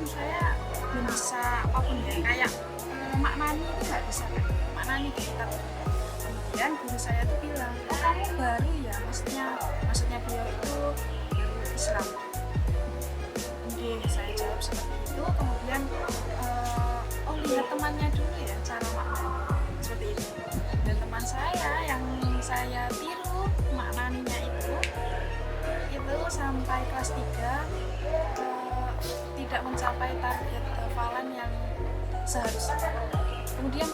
saya belum bisa apapun ya, kayak maknani itu nggak bisa kan, maknani di kitab. Kemudian guru saya tuh bilang, oh kamu baru ya, maksudnya beliau itu baru Islam. Oke, saya jawab seperti itu. Kemudian oh lihat temannya dulu ya cara maknanya seperti itu. Dan teman saya yang saya tiru maknaninya itu sampai kelas 3 tidak mencapai target hafalan yang seharusnya. Kemudian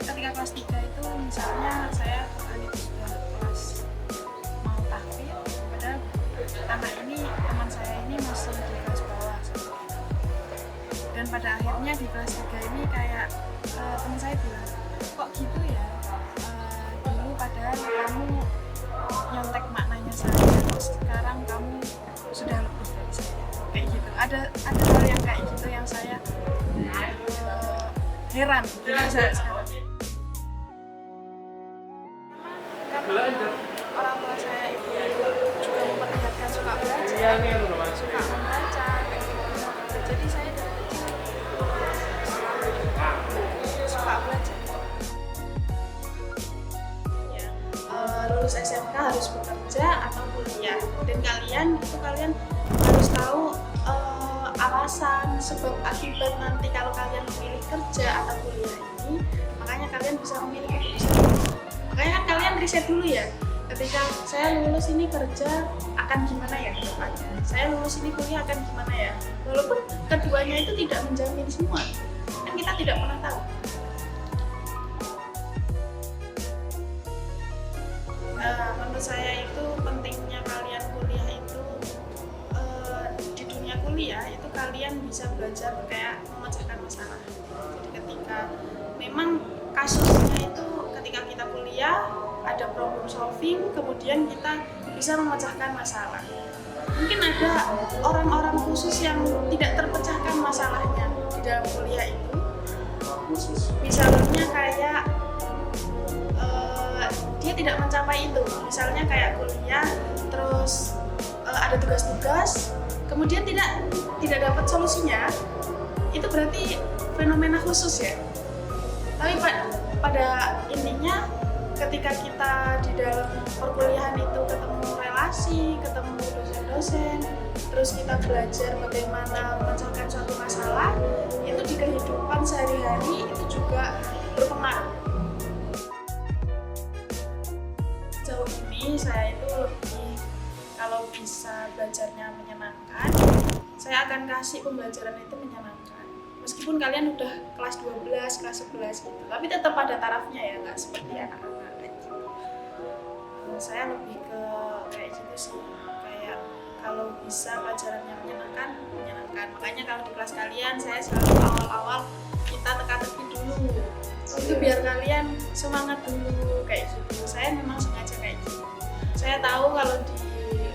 ketika kelas 3 itu misalnya saya itu sudah kelas mau tahfidz, padahal anak ini, teman saya ini masih di kelas bawah seperti itu. Dan pada akhirnya di kelas 3 ini kayak teman saya bilang, kok gitu ya, dulu padahal kamu nyontek maknanya saya, terus sekarang kamu sudah lebih dari saya, kayak gitu. Ada hal yang kayak gitu yang saya heran dengan saya sekarang. Karena orang tua saya itu juga memperlihatkan suka belajar, suka membaca, kayak gitu. Jadi saya dari kecil suka belajar. Lulus SMK harus bekerja atau kuliah, dan kalian harus tahu alasan sebab akibat nanti kalau kalian memilih kerja atau kuliah ini, makanya kalian bisa memilih keputusan. Makanya kan kalian riset dulu ya, ketika saya lulus ini kerja akan gimana ya ke depannya, saya lulus ini kuliah akan gimana ya, walaupun keduanya itu tidak menjamin semua, kan kita tidak pernah tahu. Menurut saya itu pentingnya kalian kuliah itu di dunia kuliah itu kalian bisa belajar kayak memecahkan masalah. Jadi ketika memang kasusnya itu ketika kita kuliah ada problem solving, kemudian kita bisa memecahkan masalah. Mungkin ada orang-orang khusus yang tidak terpecahkan masalahnya di dalam kuliah itu. Misalnya kayak dia tidak mencapai itu, misalnya kayak kuliah terus ada tugas-tugas kemudian tidak dapat solusinya, itu berarti fenomena khusus ya. Tapi pada intinya ketika kita di dalam perkuliahan itu ketemu relasi, ketemu dosen-dosen, terus kita belajar bagaimana memecahkan suatu masalah, itu di kehidupan sehari-hari itu juga berpengaruh. Sejauh ini saya itu lebih, kalau bisa belajarnya menyenangkan, saya akan kasih pembelajaran itu menyenangkan. Meskipun kalian udah kelas 12, kelas 11 gitu, tapi tetap ada tarafnya ya, nggak seperti anak-anak gitu. Saya lebih ke kayak gitu sih, kayak kalau bisa pelajarannya menyenangkan. Makanya kalau di kelas kalian saya selalu awal-awal kita teka-teki dulu, itu biar kalian semangat dulu kayak gitu. Saya memang sengaja kayak gitu. Saya tahu kalau di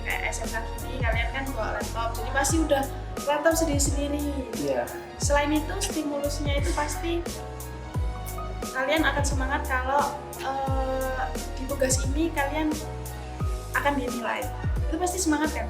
kayak SMK gini kalian kan bawa laptop, jadi pasti udah laptop sendiri-sendiri. Iya. Selain itu stimulusnya itu pasti kalian akan semangat kalau di tugas ini kalian akan dinilai. Itu pasti semangat kan?